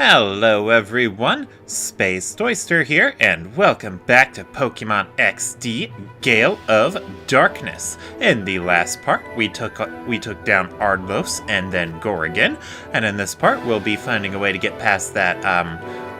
Hello everyone, Space Oyster here, and welcome back to Pokemon XD, Gale of Darkness. In the last part, we took down Ardlos and then Gorgon, and in this part, we'll be finding a way to get past that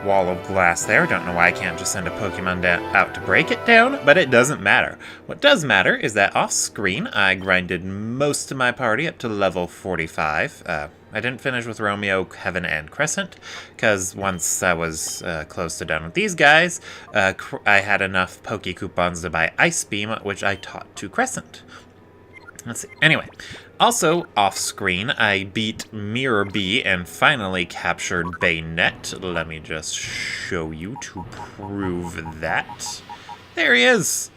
wall of glass there. Don't know why I can't just send a Pokemon out to break it down, but it doesn't matter. What does matter is that off-screen, I grinded most of my party up to level 45. I didn't finish with Romeo, Heaven, and Crescent, because once I was close to done with these guys, I had enough Poke Coupons to buy Ice Beam, which I taught to Crescent. Let's see. Anyway, also off-screen, I beat Mirror Bee and finally captured Baynet. Let me just show you to prove that. There he is!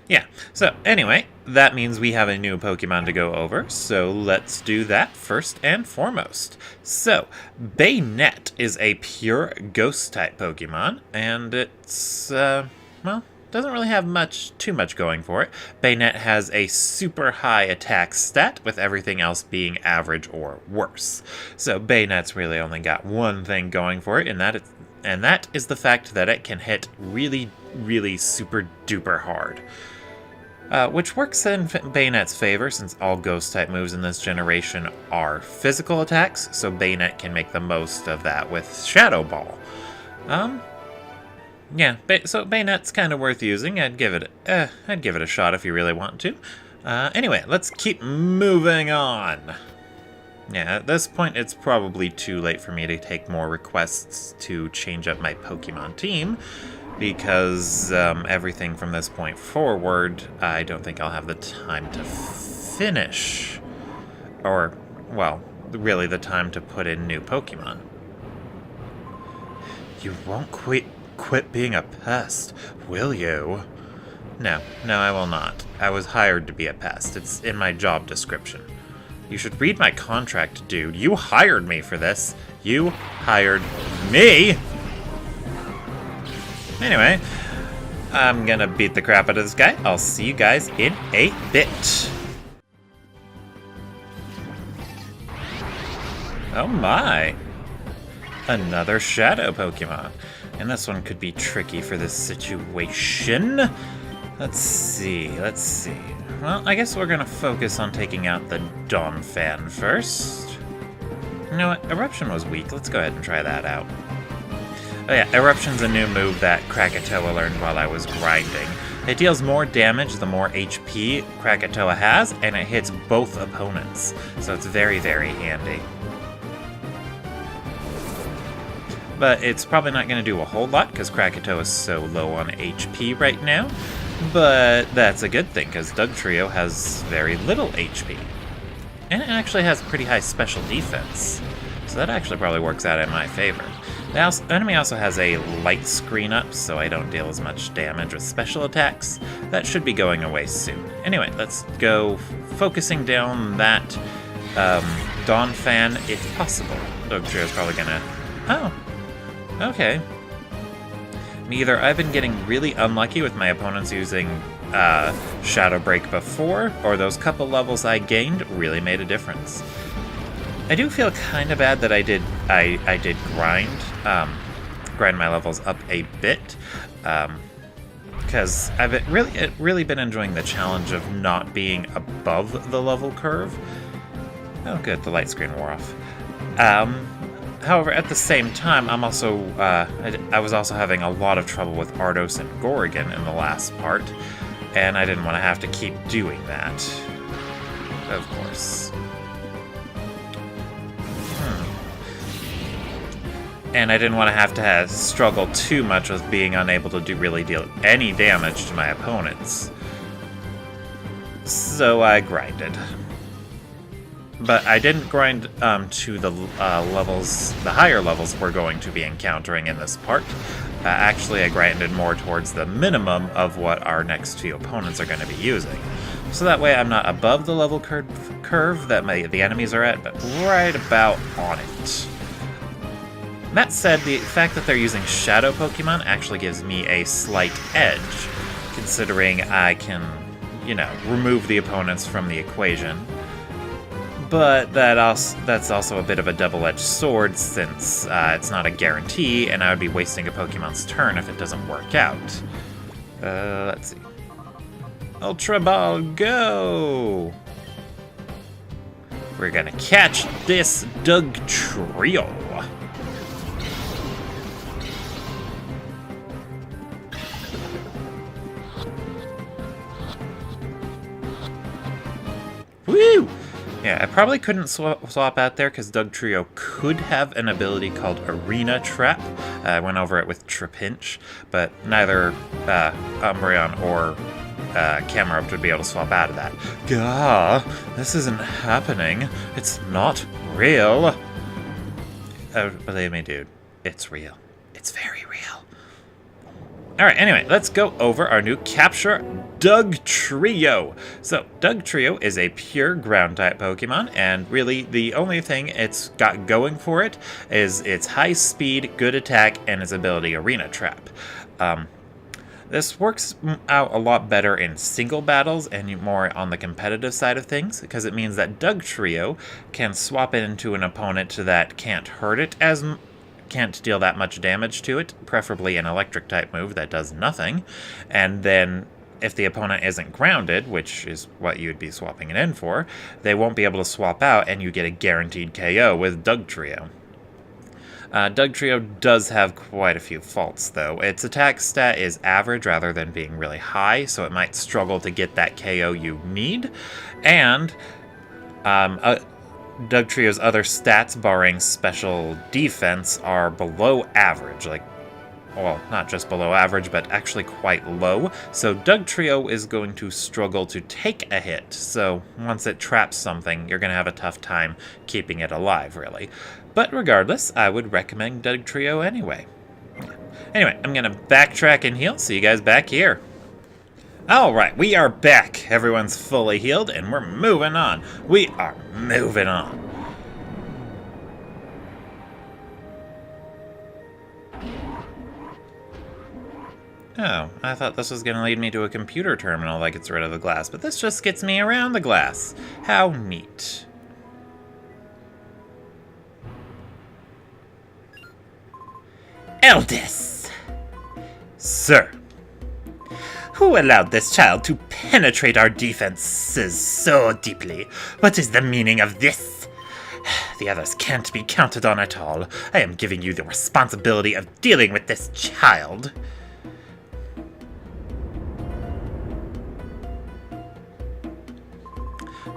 Yeah, so anyway, that means we have a new Pokemon to go over, so let's do that first and foremost. So, Baynet is a pure Ghost-type Pokemon, and it's, well, doesn't really have too much going for it. Baynet has a super high attack stat, with everything else being average or worse. So Baynet's really only got one thing going for it, and that is the fact that it can hit really, really super duper hard. Which works in Baynet's favor, since all Ghost-type moves in this generation are physical attacks, so Baynet can make the most of that with Shadow Ball. Yeah, so Baynet's kind of worth using. I'd give it a shot if you really want to. Anyway, let's keep moving on. Yeah, at this point, it's probably too late for me to take more requests to change up my Pokemon team, because everything from this point forward, I don't think I'll have the time to finish. Or, well, really the time to put in new Pokemon. You won't quit being a pest, will you? No, I will not. I was hired to be a pest. It's in my job description. You should read my contract, dude. You hired me for this. You hired me! Anyway, I'm gonna beat the crap out of this guy. I'll see you guys in a bit. Oh my! Another Shadow Pokemon. And this one could be tricky for this situation. Let's see. Well, I guess we're gonna focus on taking out the Donphan first. You know what? Eruption was weak. Let's go ahead and try that out. Oh yeah, Eruption's a new move that Krakatoa learned while I was grinding. It deals more damage the more HP Krakatoa has, and it hits both opponents. So it's very, very handy. But it's probably not going to do a whole lot, because Krakatoa is so low on HP right now. But that's a good thing, because Dugtrio has very little HP. And it actually has pretty high special defense. So that actually probably works out in my favor. The enemy also has a light screen up, so I don't deal as much damage with special attacks. That should be going away soon. Anyway, let's go focusing down that Donphan if possible. Dugtrio's probably gonna... Oh, okay. Either I've been getting really unlucky with my opponents using Shadow Break before, or those couple levels I gained really made a difference. I do feel kind of bad that I did grind my levels up a bit, because I've really been enjoying the challenge of not being above the level curve. Oh good, the light screen wore off. However, at the same time, I'm also I was also having a lot of trouble with Ardos and Gorgon in the last part, and I didn't want to have to keep doing that. Of course. And I didn't want to have to struggle too much with being unable to really deal any damage to my opponents. So I grinded. But I didn't grind to the higher levels we're going to be encountering in this part. Actually, I grinded more towards the minimum of what our next few opponents are going to be using. So that way I'm not above the level curve that the enemies are at, but right about on it. That said, the fact that they're using Shadow Pokemon actually gives me a slight edge, considering I can, remove the opponents from the equation. But that's also a bit of a double-edged sword, since it's not a guarantee, and I would be wasting a Pokemon's turn if it doesn't work out. Let's see. Ultra Ball, go! We're gonna catch this Dugtrio. Woo! Yeah, I probably couldn't swap out there because Dugtrio could have an ability called Arena Trap. I went over it with Trapinch, but neither Umbreon or Camerupt would be able to swap out of that. Gah! This isn't happening. It's not real. Believe me, dude. It's real. It's very real. Alright, anyway, let's go over our new capture, Dugtrio. So, Dugtrio is a pure ground-type Pokemon, and really the only thing it's got going for it is its high speed, good attack, and its ability Arena Trap. This works out a lot better in single battles and more on the competitive side of things, because it means that Dugtrio can swap it into an opponent that can't hurt it can't deal that much damage to it, preferably an electric type move that does nothing, and then if the opponent isn't grounded, which is what you would be swapping it in for, they won't be able to swap out and you get a guaranteed KO with Dugtrio. Dugtrio does have quite a few faults, though. Its attack stat is average rather than being really high, so it might struggle to get that KO you need, and Dugtrio's other stats, barring special defense, are below average. Well, not just below average, but actually quite low. So Dugtrio is going to struggle to take a hit. So once it traps something, you're going to have a tough time keeping it alive, really. But regardless, I would recommend Dugtrio anyway. Anyway, I'm going to backtrack and heal. See you guys back here. Alright, we are back. Everyone's fully healed, and we're moving on. We are moving on. Oh, I thought this was going to lead me to a computer terminal that gets rid of the glass, but this just gets me around the glass. How neat. Eldes! Sir. Who allowed this child to penetrate our defenses so deeply? What is the meaning of this? The others can't be counted on at all. I am giving you the responsibility of dealing with this child.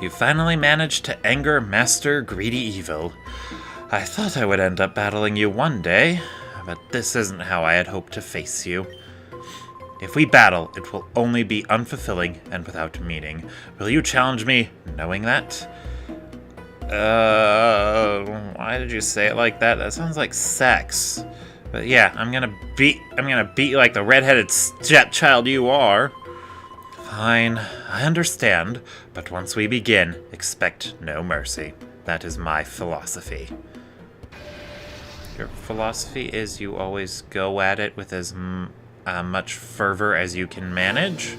You finally managed to anger Master Greedy Evil. I thought I would end up battling you one day, but this isn't how I had hoped to face you. If we battle, it will only be unfulfilling and without meaning. Will you challenge me, knowing that? Why did you say it like that? That sounds like sex. But yeah, I'm gonna beat you like the redheaded stepchild you are. Fine, I understand, but once we begin, expect no mercy. That is my philosophy. Your philosophy is you always go at it with as much fervor as you can manage?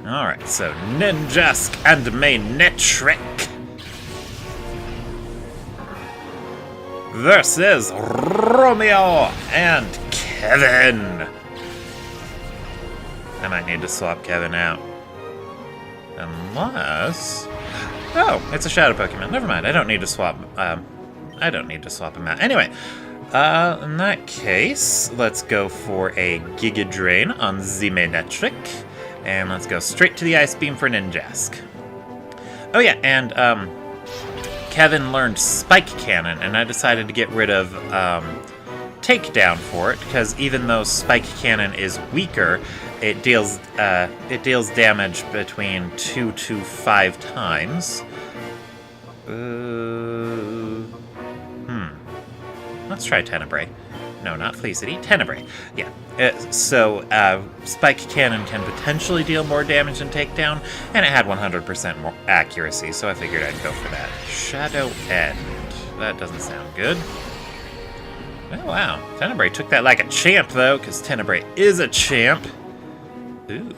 Alright, so Ninjask and Manectric versus Romeo and Kevin. I might need to swap Kevin out. Unless... Oh, it's a Shadow Pokemon. Never mind, I don't need to swap him out. Anyway, in that case, let's go for a Giga Drain on Manectric, and let's go straight to the Ice Beam for Ninjask. Oh yeah, and Kevin learned Spike Cannon, and I decided to get rid of Takedown for it, because even though Spike Cannon is weaker, it deals damage between 2 to 5 times. Let's try Tenebrae. No, not Felicity. Tenebrae. Yeah. So Spike Cannon can potentially deal more damage than Takedown, and it had 100% more accuracy, so I figured I'd go for that. Shadow End. That doesn't sound good. Oh, wow. Tenebrae took that like a champ, though, because Tenebrae is a champ. Ooh.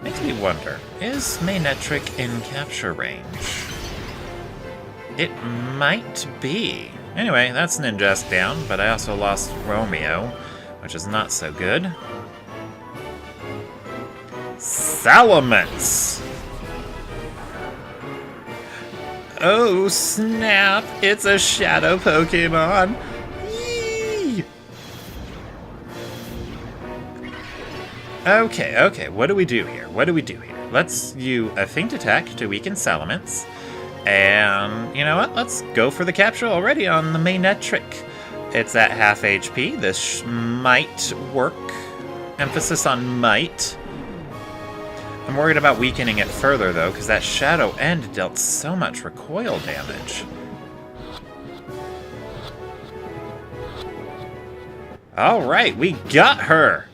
Makes me wonder, is Maynetric in capture range? It might be. Anyway, that's Ninjask down, but I also lost Romeo, which is not so good. Salamence! Oh snap! It's a shadow Pokemon! Yee! Okay, what do we do here? Let's use a feint attack to weaken Salamence. And you know what? Let's go for the capture already on the Maynetric. It's at half HP. This might work. Emphasis on might. I'm worried about weakening it further, though, because that Shadow End dealt so much recoil damage. Alright, we got her!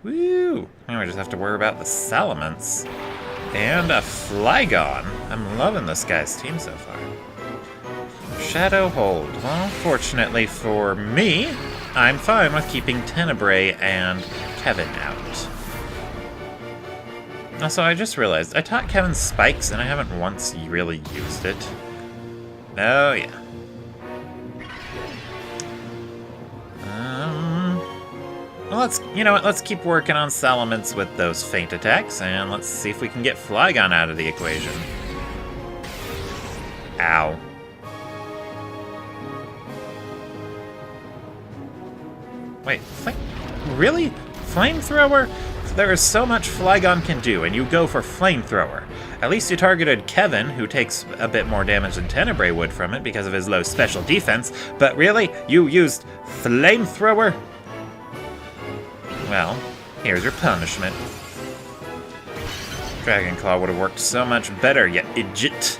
Woo! Now we just have to worry about the Salamence. And a Flygon. I'm loving this guy's team so far. Shadow Hold. Well, fortunately for me, I'm fine with keeping Tenebrae and Kevin out. Also, I just realized, I taught Kevin Spikes, and I haven't once really used it. Oh, yeah. Well, you know what, let's keep working on Salamence with those feint attacks, and let's see if we can get Flygon out of the equation. Ow. Wait, really? Flamethrower? There is so much Flygon can do, and you go for Flamethrower. At least you targeted Kevin, who takes a bit more damage than Tenebrae would from it because of his low special defense, but really? You used Flamethrower? Well, here's your punishment. Dragon Claw would have worked so much better, you idiot.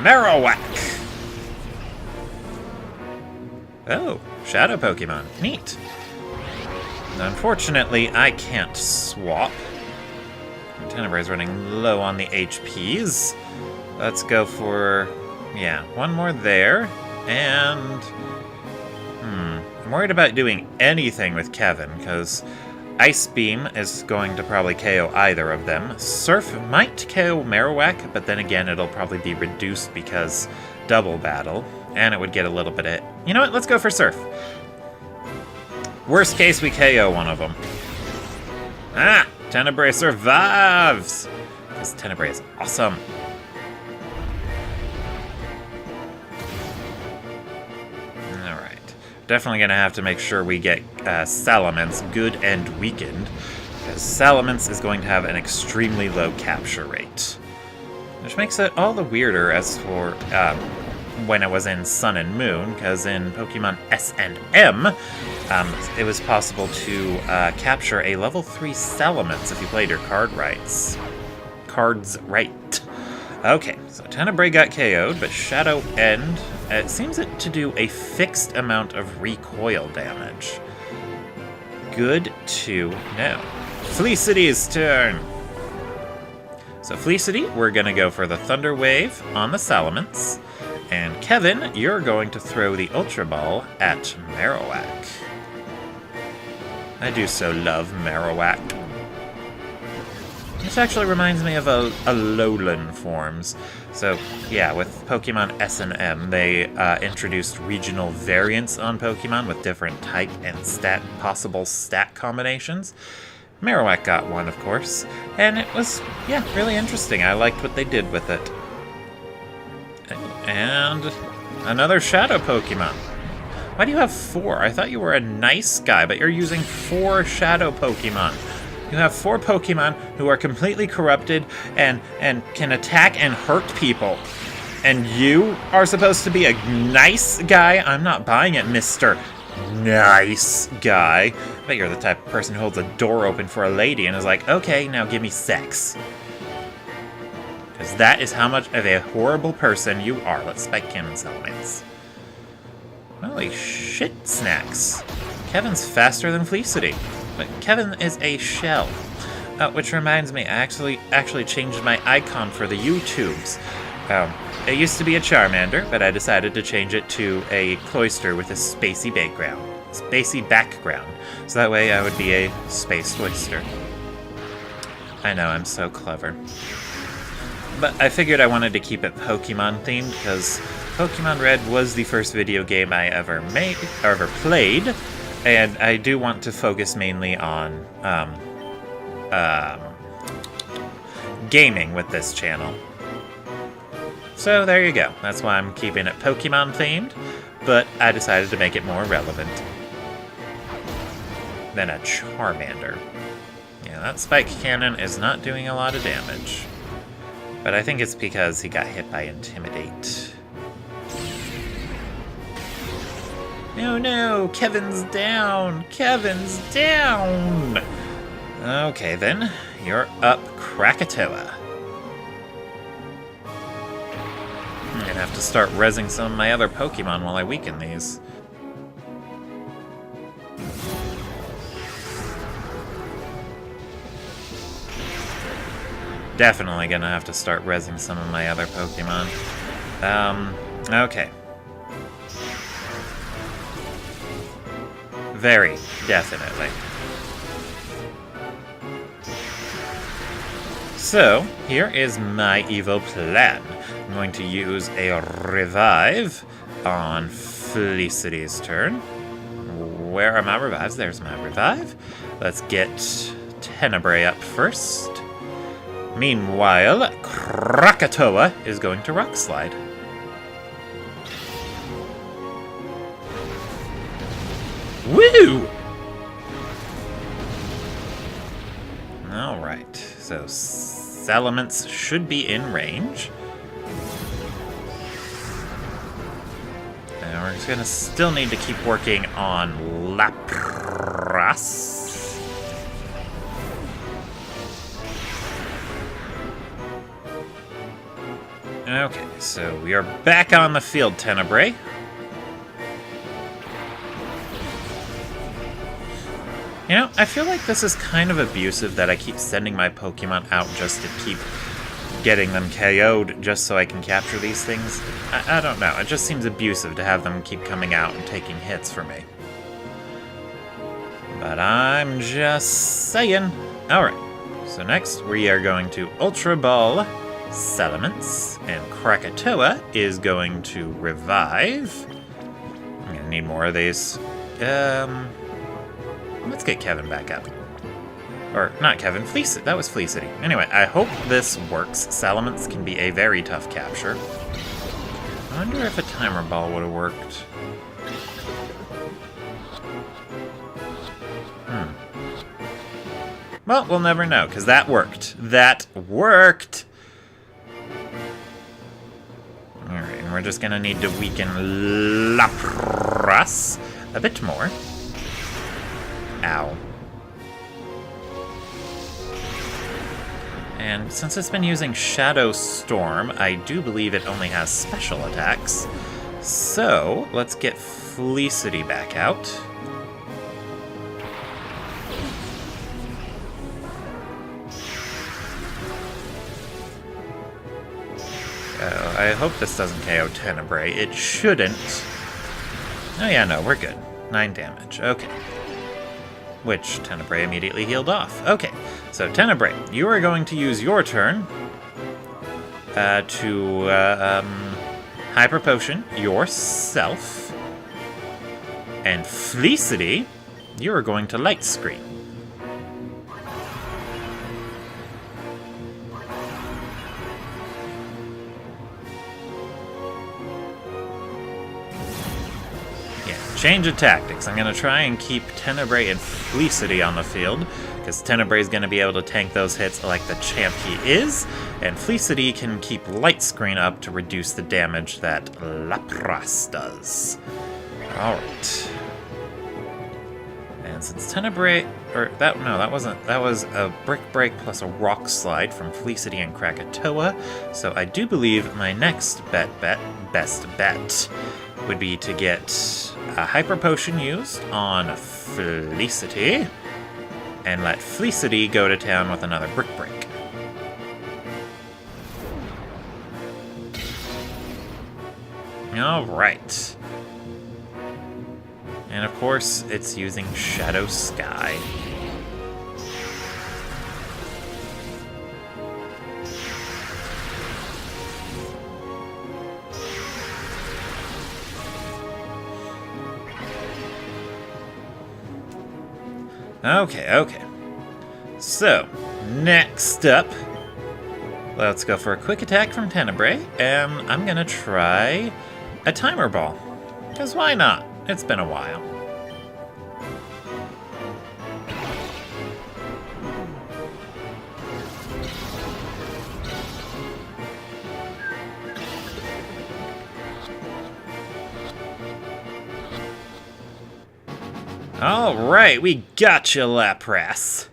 Marowak! Oh, Shadow Pokemon. Neat. Unfortunately, I can't swap. Tenebrae's running low on the HPs. Let's go for, yeah, one more there. And, I'm worried about doing anything with Kevin, because Ice Beam is going to probably KO either of them. Surf might KO Marowak, but then again, it'll probably be reduced because double battle. And it would get a little bit of... You know what? Let's go for Surf. Worst case, we KO one of them. Ah! Tenebrae survives! Because Tenebrae is awesome. Alright. Definitely going to have to make sure we get Salamence good and weakened. Because Salamence is going to have an extremely low capture rate. Which makes it all the weirder as for... when it was in Sun and Moon, because in Pokemon S and M, it was possible to capture a level 3 Salamence if you played your cards right. Okay, so Tenebrae got KO'd, but Shadow End, it seems to do a fixed amount of recoil damage. Good to know. Felicity's turn! So Felicity, we're gonna go for the Thunder Wave on the Salamence. And Kevin, you're going to throw the Ultra Ball at Marowak. I do so love Marowak. This actually reminds me of Alolan forms. So, yeah, with Pokemon S and M, they introduced regional variants on Pokemon with different type and possible stat combinations. Marowak got one, of course, and it was, yeah, really interesting. I liked what they did with it. And another Shadow Pokemon. Why do you have 4? I thought you were a nice guy, but you're using 4 Shadow Pokemon. You have 4 Pokemon who are completely corrupted and can attack and hurt people. And you are supposed to be a nice guy? I'm not buying it, Mr. Nice Guy. I bet you're the type of person who holds a door open for a lady and is like, okay, now give me sex. Because that is how much of a horrible person you are. Let's spike Cannon Salamence. Holy shit snacks. Kevin's faster than Felicity. But Kevin is a shell. Which reminds me, I actually changed my icon for the YouTubes. It used to be a Charmander, but I decided to change it to a Cloyster with a spacey background. So that way I would be a Space Cloyster. I know, I'm so clever. But I figured I wanted to keep it Pokemon themed because Pokemon Red was the first video game I ever played, and I do want to focus mainly on gaming with this channel. So there you go. That's why I'm keeping it Pokemon themed, but I decided to make it more relevant than a Charmander. Yeah, that Spike Cannon is not doing a lot of damage. But I think it's because he got hit by Intimidate. Oh no, Kevin's down! Kevin's down! Okay then, you're up, Krakatoa. I'm gonna have to start rezzing some of my other Pokemon while I weaken these. Definitely gonna have to start rezzing some of my other Pokemon. Okay. Very definitely. So, here is my evil plan. I'm going to use a revive on Felicity's turn. Where are my revives? There's my revive. Let's get Tenebrae up first. Meanwhile, Krakatoa is going to Rock Slide. Woo! Alright, so Salamence should be in range. And we're just gonna still need to keep working on Lapras. Okay, so we are back on the field, Tenebrae. You know, I feel like this is kind of abusive that I keep sending my Pokemon out just to keep getting them KO'd just so I can capture these things. I don't know, it just seems abusive to have them keep coming out and taking hits for me. But I'm just saying. Alright, so next we are going to Ultra Ball Salamence, and Krakatoa is going to revive. I'm gonna need more of these. Let's get Kevin back up. Or, not Kevin, Felicity. That was Felicity. Anyway, I hope this works. Salamence can be a very tough capture. I wonder if a Timer Ball would have worked. Well, we'll never know, because that worked. That worked! Alright, and we're just gonna need to weaken Lapras a bit more. Ow. And since it's been using Shadow Storm, I do believe it only has special attacks. So, let's get Felicity back out. Oh, I hope this doesn't KO Tenebrae. It shouldn't. Oh yeah, no, we're good. 9 damage. Okay. Which Tenebrae immediately healed off. Okay, so Tenebrae, you are going to use your turn to Hyper Potion yourself. And Felicity, you are going to Light Screen. Change of tactics. I'm going to try and keep Tenebrae and Felicity on the field, because Tenebrae is going to be able to tank those hits like the champ he is, and Felicity can keep Light Screen up to reduce the damage that Lapras does. Alright. And since Tenebrae... that was a Brick Break plus a Rock Slide from Felicity and Krakatoa, so I do believe my next best bet would be to get a Hyper Potion used on Felicity, and let Felicity go to town with another Brick Break. Alright. And of course, it's using Shadow Sky. Okay. So, next up, let's go for a quick attack from Tenebrae, and I'm gonna try a timer ball. Because why not? It's been a while. Alright, we gotcha, Lapras.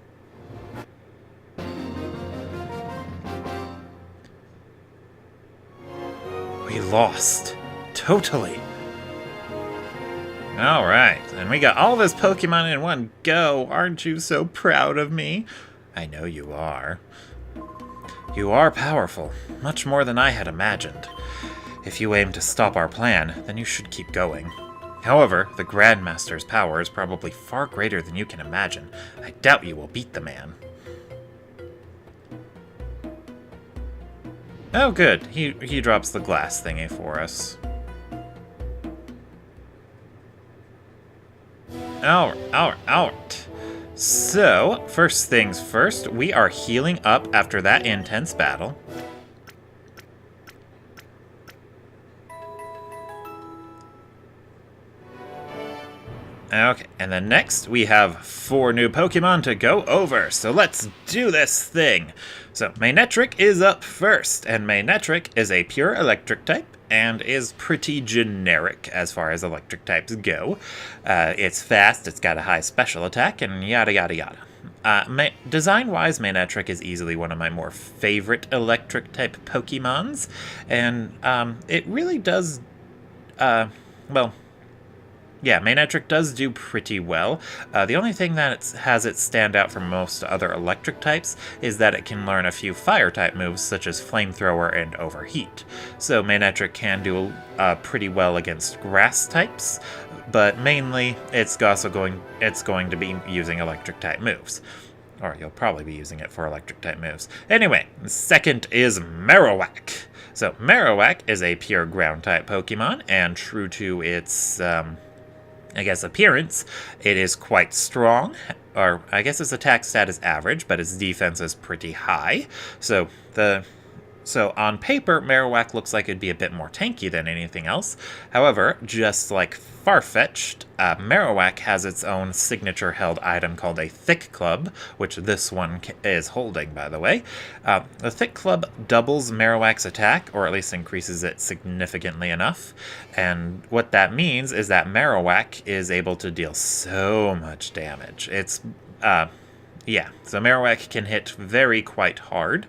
We lost. Totally. Alright, and we got all this Pokemon in one go. Aren't you so proud of me? I know you are. You are powerful, much more than I had imagined. If you aim to stop our plan, then you should keep going. However, the Grandmaster's power is probably far greater than you can imagine. I doubt you will beat the man. Oh good, he drops the glass thingy for us. Alright. So, first things first, we are healing up after that intense battle. Okay, and then next we have 4 new Pokemon to go over, so let's do this thing! So, Manectric is up first, and Manectric is a pure electric type, and is pretty generic as far as electric types go. It's fast, it's got a high special attack, and yada yada yada. Design-wise, Manectric is easily one of my more favorite electric type Pokemons, and it really does, yeah, Manectric does do pretty well. The only thing that has it stand out from most other electric types is that it can learn a few fire-type moves such as Flamethrower and Overheat. So Manectric can do pretty well against grass types, but mainly it's going to be using electric-type moves. Or you'll probably be using it for electric-type moves. Anyway, second is Marowak. So Marowak is a pure ground-type Pokemon, and true to its appearance, it is quite strong, or I guess its attack stat is average, but its defense is pretty high. So on paper, Marowak looks like it'd be a bit more tanky than anything else. However, just like Farfetch'd, Marowak has its own signature-held item called a Thick Club, which this one is holding, by the way. The Thick Club doubles Marowak's attack, or at least increases it significantly enough. And what that means is that Marowak is able to deal so much damage. So Marowak can hit quite hard,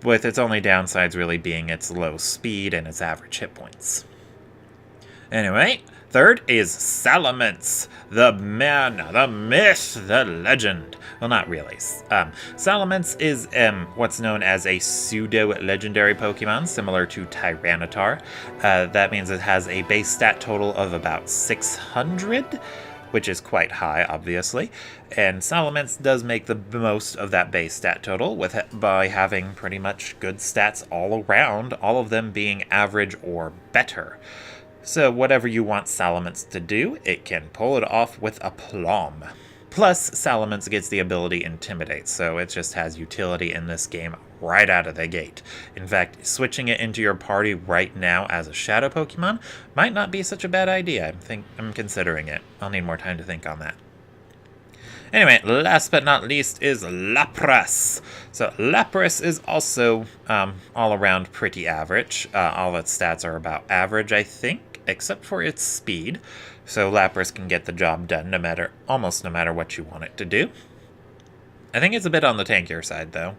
with its only downsides really being its low speed and its average hit points. Anyway, third is Salamence, the man, the myth, the legend. Well, not really. Salamence is what's known as a pseudo-legendary Pokemon, similar to Tyranitar. That means it has a base stat total of about 600, which is quite high, obviously, and Salamence does make the most of that base stat total by having pretty much good stats all around, all of them being average or better. So whatever you want Salamence to do, it can pull it off with aplomb. Plus, Salamence gets the ability Intimidate, so it just has utility in this game right out of the gate. In fact, switching it into your party right now as a Shadow Pokemon might not be such a bad idea. I'm considering it. I'll need more time to think on that. Anyway, last but not least is Lapras. So Lapras is also all around pretty average. All its stats are about average, I think, except for its speed. So Lapras can get the job done almost no matter what you want it to do. I think it's a bit on the tankier side, though.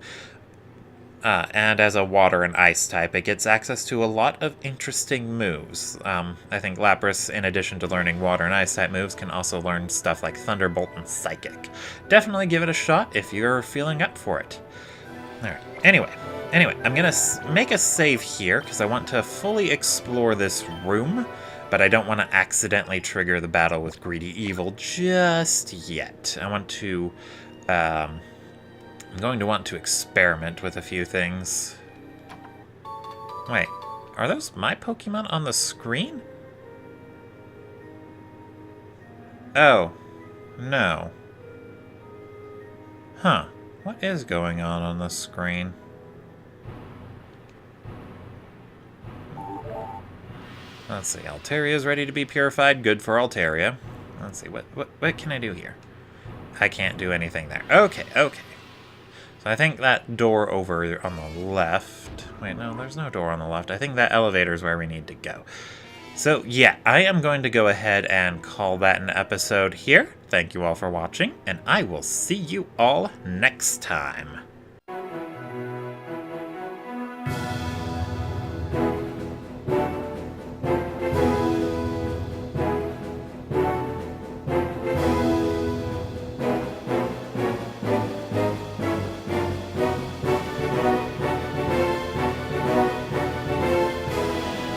And as a water and ice type, it gets access to a lot of interesting moves. I think Lapras, in addition to learning water and ice type moves, can also learn stuff like Thunderbolt and Psychic. Definitely give it a shot if you're feeling up for it. Alright, anyway, Anyway, I'm going to make a save here because I want to fully explore this room, but I don't want to accidentally trigger the battle with Greedy Evil just yet. I want to... I'm going to want to experiment with a few things. Wait, are those my Pokemon on the screen? Oh, no. Huh, what is going on the screen? Let's see, Alteria's ready to be purified. Good for Altaria. Let's see, what can I do here? I can't do anything there. Okay. So I think that door over on the left... Wait, no, there's no door on the left. I think that elevator is where we need to go. So, yeah, I am going to go ahead and call that an episode here. Thank you all for watching, and I will see you all next time.